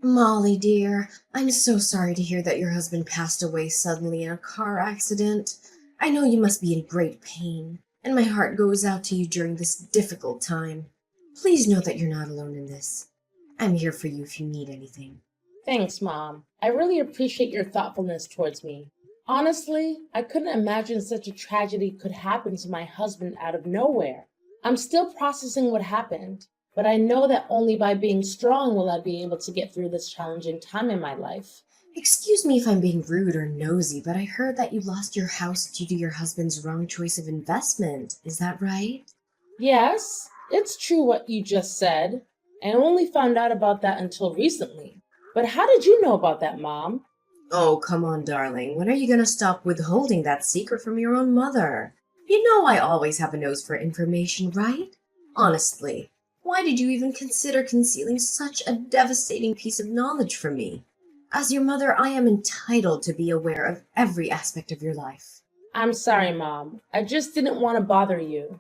Molly, dear, I'm so sorry to hear that your husband passed away suddenly in a car accident. I know you must be in great pain, and my heart goes out to you during this difficult time. Please know that you're not alone in this. I'm here for you if you need anything. Thanks, Mom. I really appreciate your thoughtfulness towards me. Honestly, I couldn't imagine such a tragedy could happen to my husband out of nowhere. I'm still processing what happened, but I know that only by being strong will I be able to get through this challenging time in my life. Excuse me if I'm being rude or nosy, but I heard that you lost your house due to your husband's wrong choice of investment. Is that right? Yes, it's true what you just said. I only found out about that until recently. But how did you know about that, Mom? Oh, come on, darling. When are you gonna stop withholding that secret from your own mother? You know I always have a nose for information, right? Honestly, why did you even consider concealing such a devastating piece of knowledge from me? As your mother, I am entitled to be aware of every aspect of your life. I'm sorry, Mom. I just didn't want to bother you.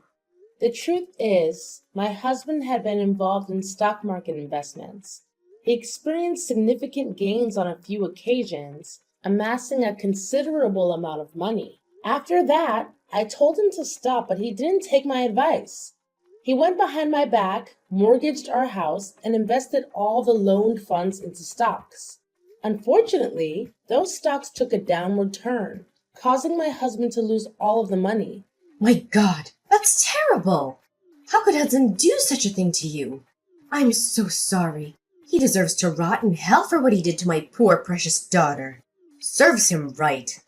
The truth is, my husband had been involved in stock market investments. He experienced significant gains on a few occasions, amassing a considerable amount of money. After that, I told him to stop, but he didn't take my advice. He went behind my back, mortgaged our house, and invested all the loaned funds into stocks. Unfortunately, those stocks took a downward turn, causing my husband to lose all of the money. My God, that's terrible! How could Hudson do such a thing to you? I'm so sorry. He deserves to rot in hell for what he did to my poor precious daughter. Serves him right.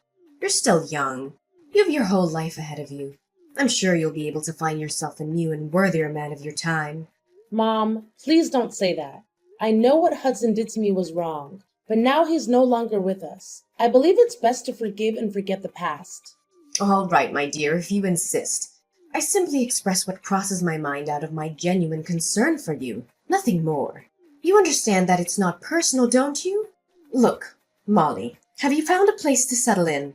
You're still young. You have your whole life ahead of you. I'm sure you'll be able to find yourself a new and worthier man of your time. Mom, please don't say that. I know what Hudson did to me was wrong, but now he's no longer with us. I believe it's best to forgive and forget the past. All right, my dear, if you insist. I simply express what crosses my mind out of my genuine concern for you. Nothing more. You understand that it's not personal, don't you? Look, Molly, have you found a place to settle in?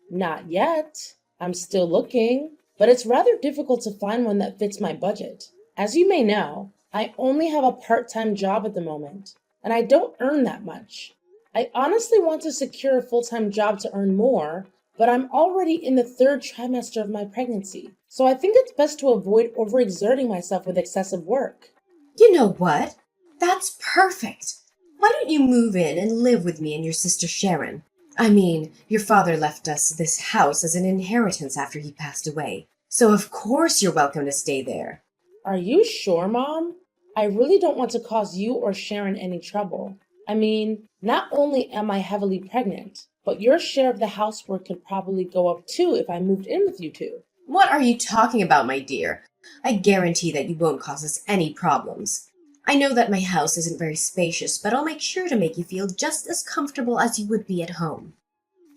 Not yet. I'm still looking, but it's rather difficult to find one that fits my budget. As you may know, I only have a part-time job at the moment, and I don't earn that much. I honestly want to secure a full-time job to earn more, but I'm already in the third trimester of my pregnancy, so I think it's best to avoid overexerting myself with excessive work. You know what? That's perfect. Why don't you move in and live with me and your sister Sharon? I mean, your father left us this house as an inheritance after he passed away, so of course you're welcome to stay there. Are you sure, Mom? I really don't want to cause you or Sharon any trouble. I mean, not only am I heavily pregnant, but your share of the housework could probably go up too if I moved in with you two. What are you talking about, my dear? I guarantee that you won't cause us any problems. I know that my house isn't very spacious, but I'll make sure to make you feel just as comfortable as you would be at home.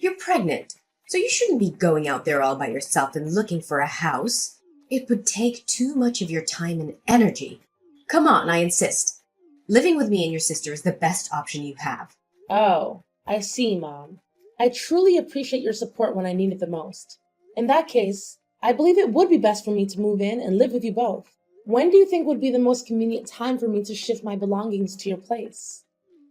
You're pregnant, so you shouldn't be going out there all by yourself and looking for a house. It would take too much of your time and energy. Come on, I insist. Living with me and your sister is the best option you have. Oh, I see, Mom. I truly appreciate your support when I need it the most. In that case, I believe it would be best for me to move in and live with you both. When do you think would be the most convenient time for me to shift my belongings to your place?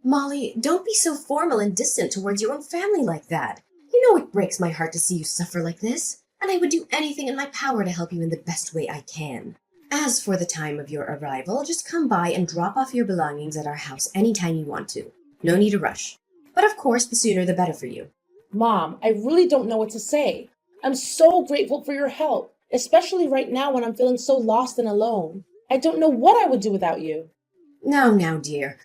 Molly, don't be so formal and distant towards your own family like that. You know it breaks my heart to see you suffer like this, and I would do anything in my power to help you in the best way I can. As for the time of your arrival, just come by and drop off your belongings at our house anytime you want to. No need to rush. But of course, the sooner the better for you. Mom, I really don't know what to say. I'm so grateful for your help, especially right now when I'm feeling so lost and alone. I don't know what I would do without you. Now, dear.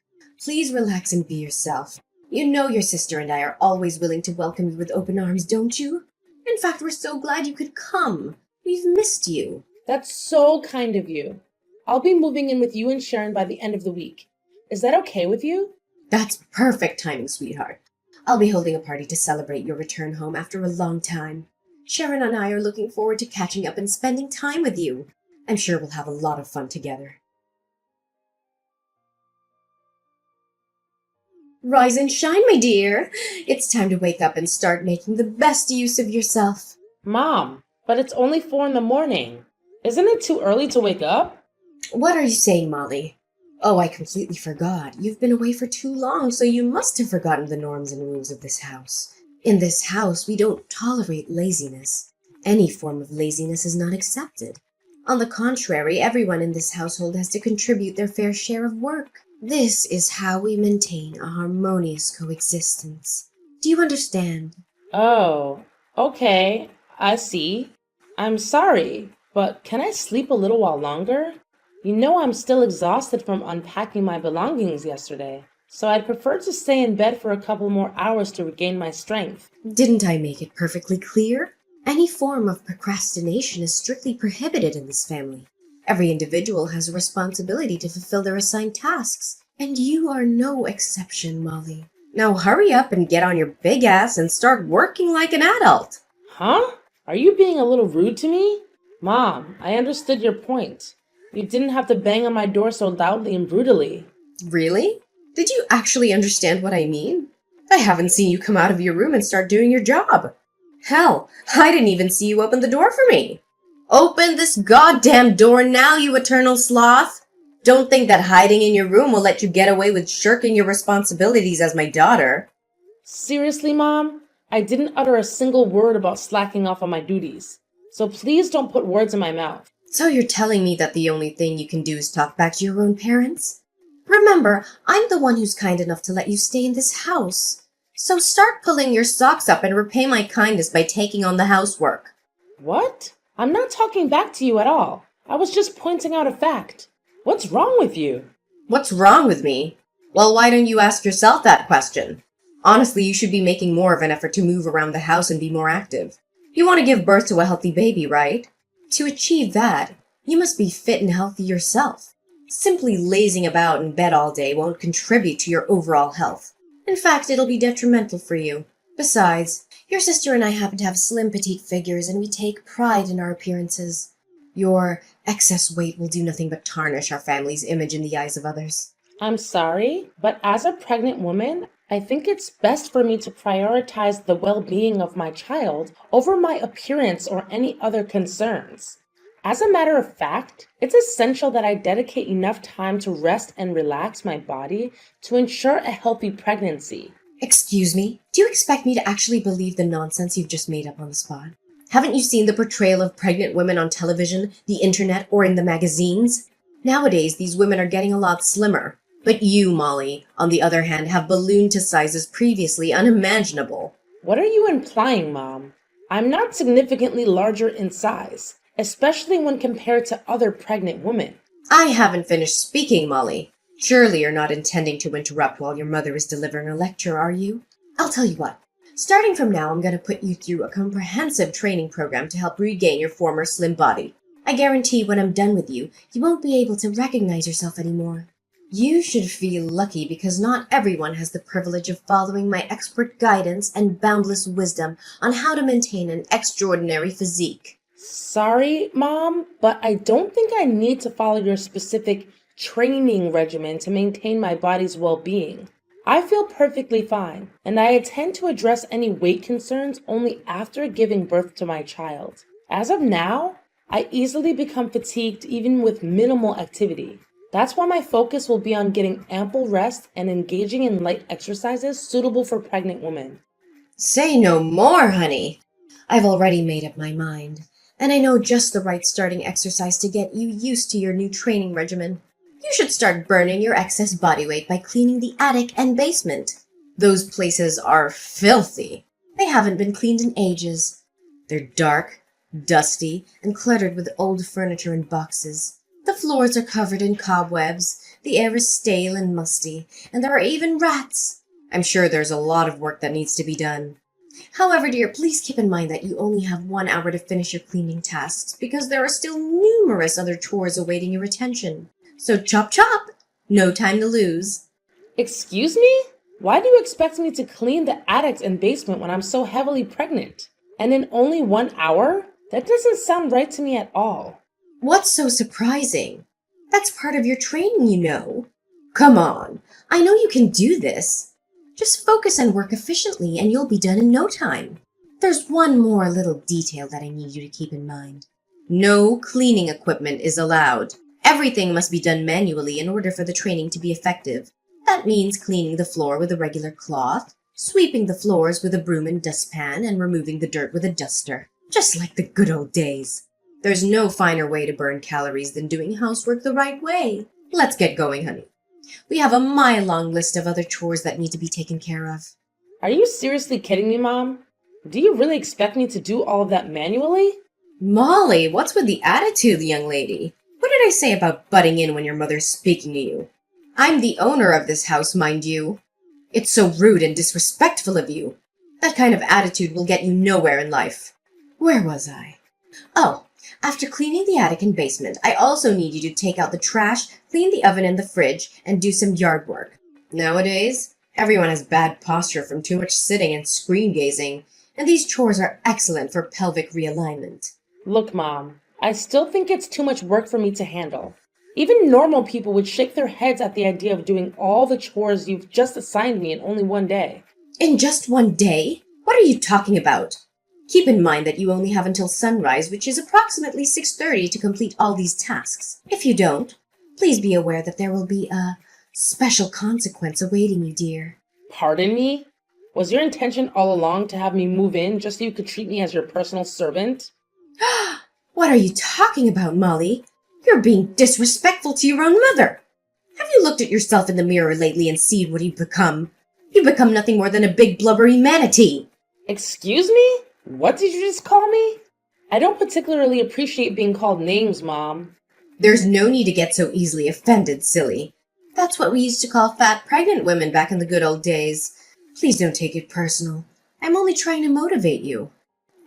Please relax and be yourself. You know your sister and I are always willing to welcome you with open arms, don't you? In fact, we're so glad you could come. We've missed you. That's so kind of you. I'll be moving in with you and Sharon by the end of the week. Is that okay with you? That's perfect timing, sweetheart. I'll be holding a party to celebrate your return home after a long time. Sharon and I are looking forward to catching up and spending time with you. I'm sure we'll have a lot of fun together. Rise and shine, my dear. It's time to wake up and start making the best use of yourself. Mom, but it's only 4 in the morning. Isn't it too early to wake up? What are you saying, Molly? Oh, I completely forgot. You've been away for too long, so you must have forgotten the norms and rules of this house. In this house, we don't tolerate laziness. Any form of laziness is not accepted. On the contrary, everyone in this household has to contribute their fair share of work. This is how we maintain a harmonious coexistence. Do you understand? Oh, okay, I see. I'm sorry, but can I sleep a little while longer? You know I'm still exhausted from unpacking my belongings yesterday, so I'd prefer to stay in bed for a couple more hours to regain my strength. Didn't I make it perfectly clear? Any form of procrastination is strictly prohibited in this family. Every individual has a responsibility to fulfill their assigned tasks, and you are no exception, Molly. Now hurry up and get on your big ass and start working like an adult. Huh? Are you being a little rude to me? Mom, I understood your point. You didn't have to bang on my door so loudly and brutally. Really? Did you actually understand what I mean? I haven't seen you come out of your room and start doing your job. Hell, I didn't even see you open the door for me. Open this goddamn door now, you eternal sloth! Don't think that hiding in your room will let you get away with shirking your responsibilities as my daughter. Seriously, Mom? I didn't utter a single word about slacking off on my duties. So please don't put words in my mouth. So you're telling me that the only thing you can do is talk back to your own parents? Remember, I'm the one who's kind enough to let you stay in this house. So start pulling your socks up and repay my kindness by taking on the housework. What? I'm not talking back to you at all. I was just pointing out a fact. What's wrong with you? What's wrong with me? Well, why don't you ask yourself that question? Honestly, you should be making more of an effort to move around the house and be more active. You want to give birth to a healthy baby, right? To achieve that, you must be fit and healthy yourself. Simply lazing about in bed all day won't contribute to your overall health. In fact, it'll be detrimental for you. Besides, your sister and I happen to have slim, petite figures, and we take pride in our appearances. Your excess weight will do nothing but tarnish our family's image in the eyes of others. I'm sorry, but as a pregnant woman, I think it's best for me to prioritize the well-being of my child over my appearance or any other concerns. As a matter of fact, it's essential that I dedicate enough time to rest and relax my body to ensure a healthy pregnancy. Excuse me? Do you expect me to actually believe the nonsense you've just made up on the spot? Haven't you seen the portrayal of pregnant women on television, the internet, or in the magazines? Nowadays, these women are getting a lot slimmer. But you, Molly, on the other hand, have ballooned to sizes previously unimaginable. What are you implying, Mom? I'm not significantly larger in size, especially when compared to other pregnant women. I haven't finished speaking, Molly. Surely you're not intending to interrupt while your mother is delivering a lecture, are you? I'll tell you what. Starting from now, I'm going to put you through a comprehensive training program to help regain your former slim body. I guarantee when I'm done with you, you won't be able to recognize yourself anymore. You should feel lucky because not everyone has the privilege of following my expert guidance and boundless wisdom on how to maintain an extraordinary physique. Sorry, Mom, but I don't think I need to follow your specific training regimen to maintain my body's well-being. I feel perfectly fine, and I intend to address any weight concerns only after giving birth to my child. As of now, I easily become fatigued even with minimal activity. That's why my focus will be on getting ample rest and engaging in light exercises suitable for pregnant women. Say no more, honey. I've already made up my mind, and I know just the right starting exercise to get you used to your new training regimen. You should start burning your excess body weight by cleaning the attic and basement. Those places are filthy. They haven't been cleaned in ages. They're dark, dusty, and cluttered with old furniture and boxes. The floors are covered in cobwebs, the air is stale and musty, and there are even rats. I'm sure there's a lot of work that needs to be done. However, dear, please keep in mind that you only have 1 hour to finish your cleaning tasks, because there are still numerous other chores awaiting your attention. So chop chop! No time to lose. Excuse me? Why do you expect me to clean the attic and basement when I'm so heavily pregnant? And in only 1 hour? That doesn't sound right to me at all. What's so surprising? That's part of your training, you know. Come on, I know you can do this. Just focus and work efficiently and you'll be done in no time. There's one more little detail that I need you to keep in mind. No cleaning equipment is allowed. Everything must be done manually in order for the training to be effective. That means cleaning the floor with a regular cloth, sweeping the floors with a broom and dustpan, and removing the dirt with a duster. Just like the good old days. There's no finer way to burn calories than doing housework the right way. Let's get going, honey. We have a mile-long list of other chores that need to be taken care of. Are you seriously kidding me, Mom? Do you really expect me to do all of that manually? Molly, what's with the attitude, young lady? What did I say about butting in when your mother's speaking to you? I'm the owner of this house, mind you. It's so rude and disrespectful of you. That kind of attitude will get you nowhere in life. Where was I? Oh, after cleaning the attic and basement, I also need you to take out the trash, clean the oven and the fridge, and do some yard work. Nowadays, everyone has bad posture from too much sitting and screen gazing, and these chores are excellent for pelvic realignment. Look, Mom, I still think it's too much work for me to handle. Even normal people would shake their heads at the idea of doing all the chores you've just assigned me in only one day. In just one day? What are you talking about? Keep in mind that you only have until sunrise, which is approximately 6:30, to complete all these tasks. If you don't, please be aware that there will be a special consequence awaiting you, dear. Pardon me? Was your intention all along to have me move in just so you could treat me as your personal servant? What are you talking about, Molly? You're being disrespectful to your own mother. Have you looked at yourself in the mirror lately and seen what you've become? You've become nothing more than a big blubbery manatee. Excuse me? What did you just call me? I don't particularly appreciate being called names, Mom. There's no need to get so easily offended, silly. That's what we used to call fat pregnant women back in the good old days. Please don't take it personal. I'm only trying to motivate you.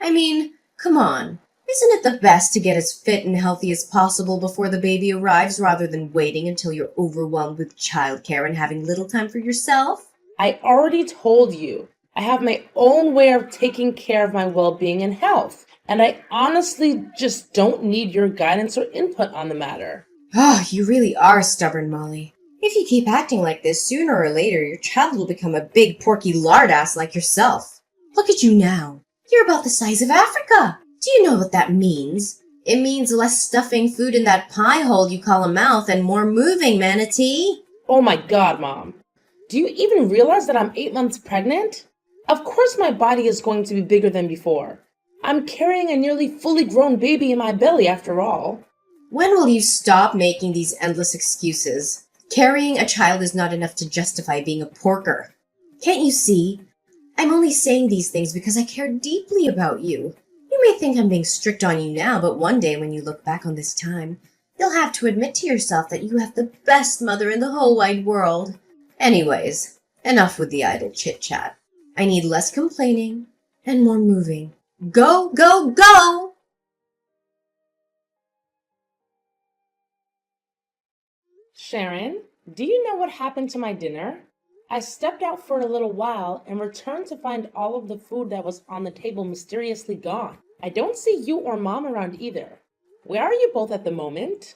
I mean, come on. Isn't it the best to get as fit and healthy as possible before the baby arrives rather than waiting until you're overwhelmed with childcare and having little time for yourself? I already told you. I have my own way of taking care of my well-being and health, and I honestly just don't need your guidance or input on the matter. Oh, you really are stubborn, Molly. If you keep acting like this, sooner or later your child will become a big porky lard ass like yourself. Look at you now. You're about the size of Africa. Do you know what that means? It means less stuffing food in that pie hole you call a mouth and more moving, manatee. Oh my God, Mom. Do you even realize that I'm 8 months pregnant? Of course my body is going to be bigger than before. I'm carrying a nearly fully grown baby in my belly after all. When will you stop making these endless excuses? Carrying a child is not enough to justify being a porker. Can't you see? I'm only saying these things because I care deeply about you. You may think I'm being strict on you now, but one day when you look back on this time, you'll have to admit to yourself that you have the best mother in the whole wide world. Anyways, enough with the idle chit-chat. I need less complaining and more moving. Go, go, go! Sharon, do you know what happened to my dinner? I stepped out for a little while and returned to find all of the food that was on the table mysteriously gone. I don't see you or Mom around either. Where are you both at the moment?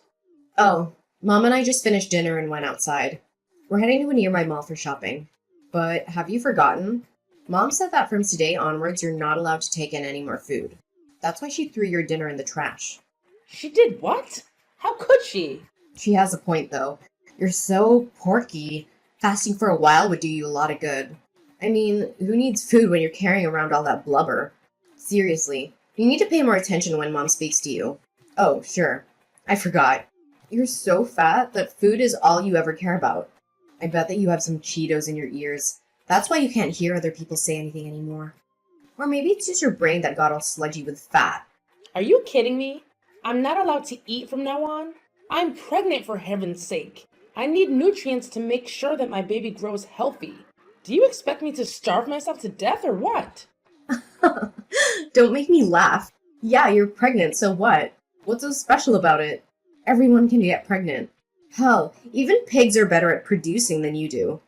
Oh, Mom and I just finished dinner and went outside. We're heading to a nearby mall for shopping. But have you forgotten? Mom said that from today onwards you're not allowed to take in any more food. That's why she threw your dinner in the trash. She did what? How could she? She has a point, though. You're so porky. Fasting for a while would do you a lot of good. I mean, who needs food when you're carrying around all that blubber? Seriously, you need to pay more attention when Mom speaks to you. Oh, sure. I forgot. You're so fat that food is all you ever care about. I bet that you have some Cheetos in your ears. That's why you can't hear other people say anything anymore. Or maybe it's just your brain that got all sludgy with fat. Are you kidding me? I'm not allowed to eat from now on? I'm pregnant, for heaven's sake. I need nutrients to make sure that my baby grows healthy. Do you expect me to starve myself to death or what? Don't make me laugh. Yeah, you're pregnant, so what? What's so special about it? Everyone can get pregnant. Hell, even pigs are better at producing than you do.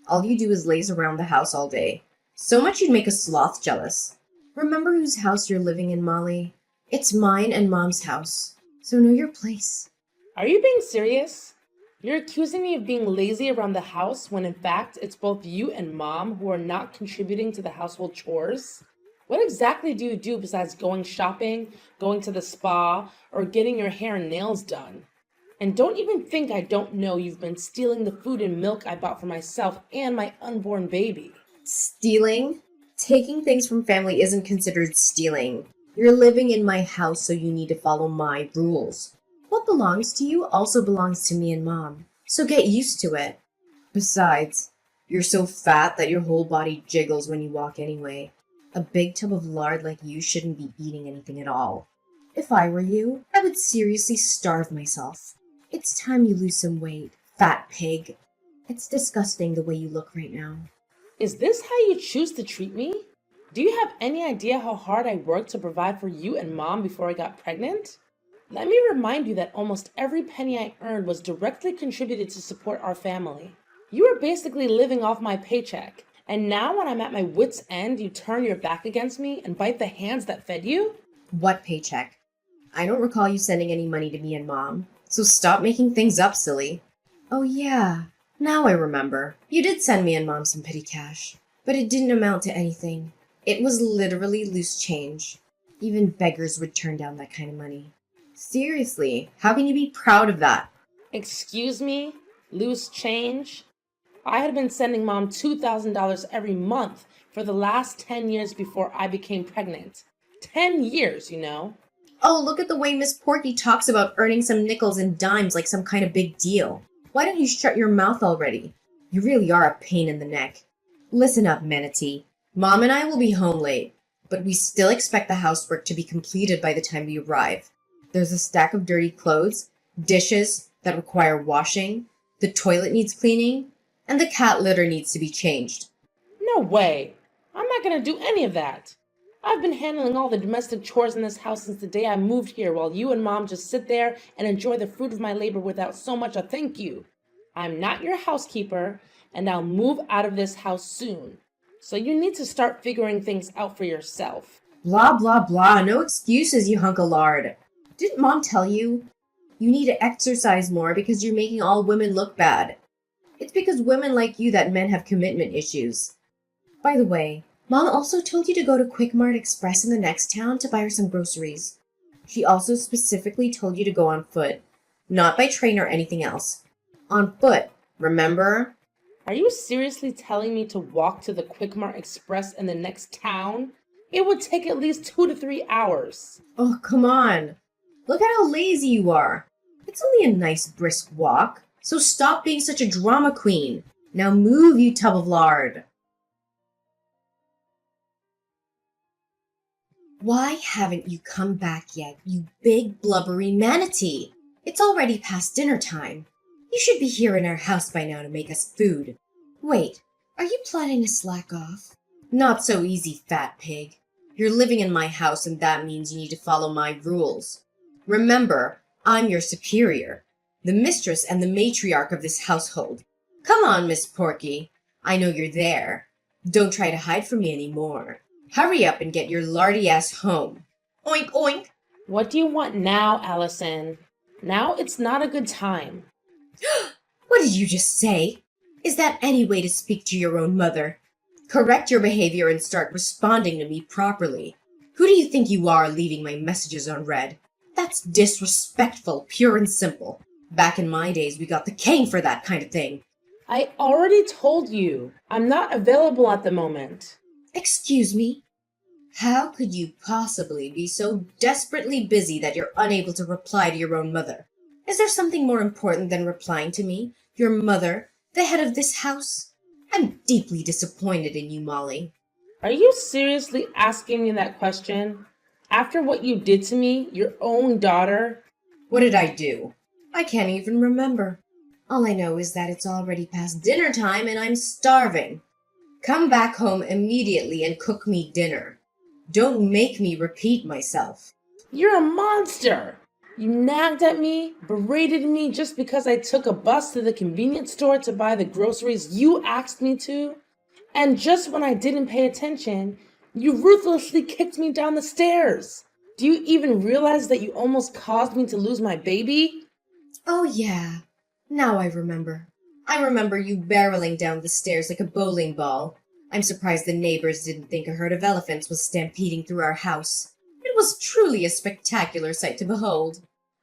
All you do is laze around the house all day. So much you'd make a sloth jealous. Remember whose house you're living in, Molly? It's mine and Mom's house. So know your place. Are you being serious? You're accusing me of being lazy around the house when in fact it's both you and Mom who are not contributing to the household chores? What exactly do you do besides going shopping, going to the spa, or getting your hair and nails done? And don't even think I don't know you've been stealing the food and milk I bought for myself and my unborn baby. Stealing? Taking things from family isn't considered stealing. You're living in my house, so you need to follow my rules. What belongs to you also belongs to me and Mom, so get used to it. Besides, you're so fat that your whole body jiggles when you walk anyway. A big tub of lard like you shouldn't be eating anything at all. If I were you, I would seriously starve myself. It's time you lose some weight, fat pig. It's disgusting the way you look right now. Is this how you choose to treat me? Do you have any idea how hard I worked to provide for you and Mom before I got pregnant? Let me remind you that almost every penny I earned was directly contributed to support our family. You are basically living off my paycheck, and now when I'm at my wit's end, you turn your back against me and bite the hands that fed you? What paycheck? I don't recall you sending any money to me and Mom, so stop making things up, silly. Oh yeah, now I remember. You did send me and Mom some petty cash, but it didn't amount to anything. It was literally loose change. Even beggars would turn down that kind of money. Seriously, how can you be proud of that? Excuse me? Loose change? I had been sending Mom $2,000 every month for the last 10 years before I became pregnant. 10 years, you know? Oh, look at the way Miss Porky talks about earning some nickels and dimes like some kind of big deal. Why don't you shut your mouth already? You really are a pain in the neck. Listen up, Manatee. Mom and I will be home late, but we still expect the housework to be completed by the time we arrive. There's a stack of dirty clothes, dishes that require washing, the toilet needs cleaning, and the cat litter needs to be changed. No way. I'm not gonna do any of that. I've been handling all the domestic chores in this house since the day I moved here while you and Mom just sit there and enjoy the fruit of my labor without so much a thank you. I'm not your housekeeper, and I'll move out of this house soon. So you need to start figuring things out for yourself. Blah, blah, blah. No excuses, you hunk of lard. Didn't Mom tell you? You need to exercise more because you're making all women look bad. It's because women like you that men have commitment issues. By the way, Mom also told you to go to Quick Mart Express in the next town to buy her some groceries. She also specifically told you to go on foot, not by train or anything else. On foot, remember? Are you seriously telling me to walk to the Quick Mart Express in the next town? It would take at least 2 to 3 hours. Oh, come on. Look at how lazy you are. It's only a nice brisk walk, so stop being such a drama queen. Now move, you tub of lard. Why haven't you come back yet, you big blubbery manatee? It's already past dinner time. You should be here in our house by now to make us food. Wait, are you planning to slack off? Not so easy, fat pig. You're living in my house and that means you need to follow my rules. Remember, I'm your superior, the mistress and the matriarch of this household. Come on, Miss Porky. I know you're there. Don't try to hide from me anymore. Hurry up and get your lardy ass home. Oink, oink. What do you want now, Allison? Now it's not a good time. What did you just say? Is that any way to speak to your own mother? Correct your behavior and start responding to me properly. Who do you think you are leaving my messages unread? That's disrespectful, pure and simple. Back in my days, we got the cane for that kind of thing. I already told you. I'm not available at the moment. Excuse me? How could you possibly be so desperately busy that you're unable to reply to your own mother? Is there something more important than replying to me, your mother, the head of this house? I'm deeply disappointed in you, Molly. Are you seriously asking me that question? After what you did to me, your own daughter? What did I do? I can't even remember. All I know is that it's already past dinner time and I'm starving. Come back home immediately and cook me dinner. Don't make me repeat myself. You're a monster! You nagged at me, berated me just because I took a bus to the convenience store to buy the groceries you asked me to. And just when I didn't pay attention, you ruthlessly kicked me down the stairs. Do you even realize that you almost caused me to lose my baby? Oh yeah, now I remember. I remember you barreling down the stairs like a bowling ball. I'm surprised the neighbors didn't think a herd of elephants was stampeding through our house. It was truly a spectacular sight to behold.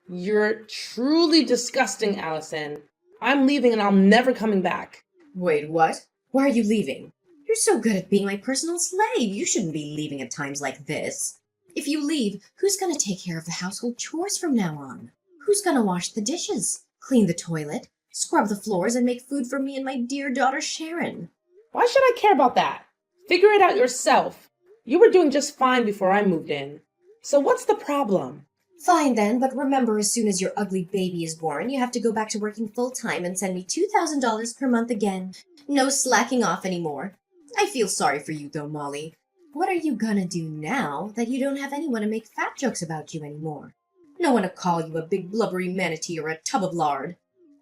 You're truly disgusting, Allison. I'm leaving and I'm never coming back. Wait, what? Why are you leaving? You're so good at being my personal slave. You shouldn't be leaving at times like this. If you leave, who's gonna take care of the household chores from now on? Who's gonna wash the dishes, clean the toilet, scrub the floors, and make food for me and my dear daughter Sharon? Why should I care about that? Figure it out yourself. You were doing just fine before I moved in. So what's the problem? Fine then, but remember, as soon as your ugly baby is born, you have to go back to working full-time and send me $2,000 per month again. No slacking off anymore. I feel sorry for you though, Molly. What are you gonna do now that you don't have anyone to make fat jokes about you anymore? No one to call you a big blubbery manatee or a tub of lard.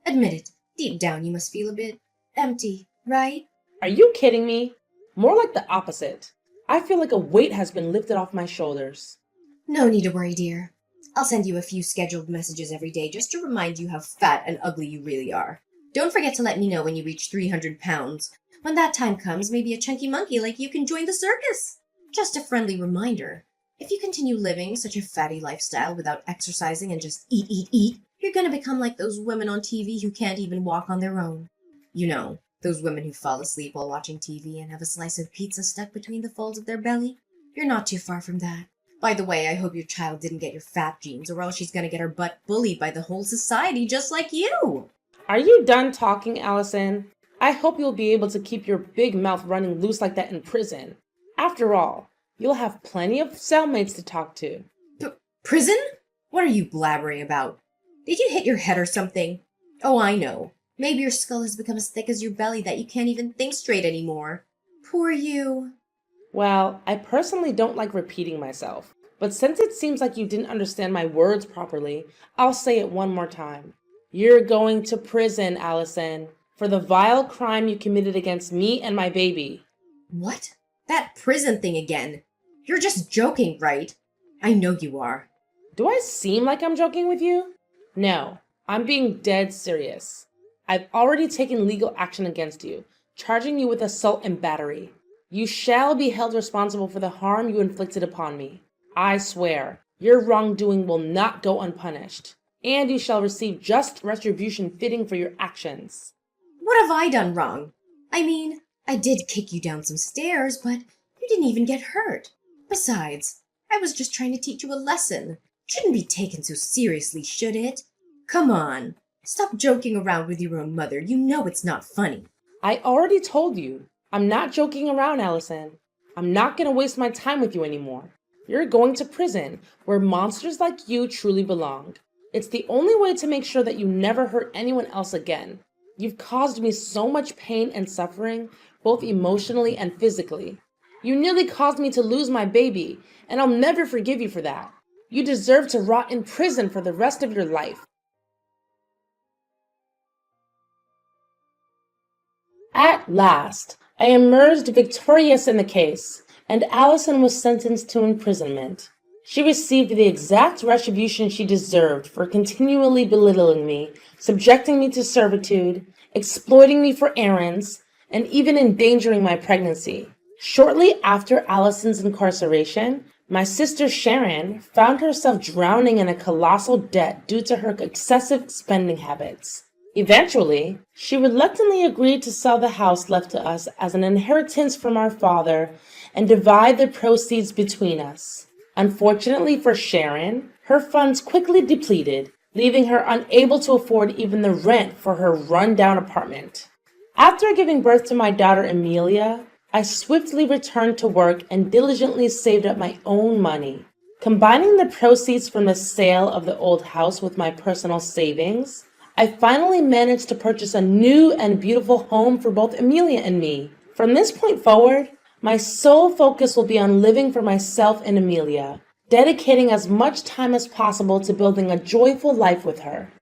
Admit it, deep down you must feel a bit empty, right? Are you kidding me? More like the opposite. I feel like a weight has been lifted off my shoulders. No need to worry, dear. I'll send you a few scheduled messages every day just to remind you how fat and ugly you really are. Don't forget to let me know when you reach 300 pounds. When that time comes, maybe a chunky monkey like you can join the circus. Just a friendly reminder. If you continue living such a fatty lifestyle without exercising and just eat, you're gonna become like those women on TV who can't even walk on their own. You know, those women who fall asleep while watching TV and have a slice of pizza stuck between the folds of their belly. You're not too far from that. By the way, I hope your child didn't get your fat genes, or else she's gonna get her butt bullied by the whole society just like you. Are you done talking, Allison? I hope you'll be able to keep your big mouth running loose like that in prison. After all, you'll have plenty of cellmates to talk to. Prison? What are you blabbering about? Did you hit your head or something? Oh, I know. Maybe your skull has become as thick as your belly that you can't even think straight anymore. Poor you. Well, I personally don't like repeating myself, but since it seems like you didn't understand my words properly, I'll say it one more time. You're going to prison, Allison, for the vile crime you committed against me and my baby. What? That prison thing again. You're just joking, right? I know you are. Do I seem like I'm joking with you? No, I'm being dead serious. I've already taken legal action against you, charging you with assault and battery. You shall be held responsible for the harm you inflicted upon me. I swear, your wrongdoing will not go unpunished, and you shall receive just retribution fitting for your actions. What have I done wrong? I mean, I did kick you down some stairs, but you didn't even get hurt. Besides, I was just trying to teach you a lesson. Shouldn't be taken so seriously, should it? Come on, stop joking around with your own mother. You know it's not funny. I already told you. I'm not joking around, Allison. I'm not going to waste my time with you anymore. You're going to prison, where monsters like you truly belong. It's the only way to make sure that you never hurt anyone else again. You've caused me so much pain and suffering, both emotionally and physically. You nearly caused me to lose my baby, and I'll never forgive you for that. You deserve to rot in prison for the rest of your life. At last, I emerged victorious in the case, and Allison was sentenced to imprisonment. She received the exact retribution she deserved for continually belittling me, subjecting me to servitude, exploiting me for errands, and even endangering my pregnancy. Shortly after Allison's incarceration, my sister Sharon found herself drowning in a colossal debt due to her excessive spending habits. Eventually, she reluctantly agreed to sell the house left to us as an inheritance from our father and divide the proceeds between us. Unfortunately for Sharon, her funds quickly depleted, leaving her unable to afford even the rent for her run-down apartment. After giving birth to my daughter Amelia, I swiftly returned to work and diligently saved up my own money. Combining the proceeds from the sale of the old house with my personal savings, I finally managed to purchase a new and beautiful home for both Amelia and me. From this point forward, my sole focus will be on living for myself and Amelia, dedicating as much time as possible to building a joyful life with her.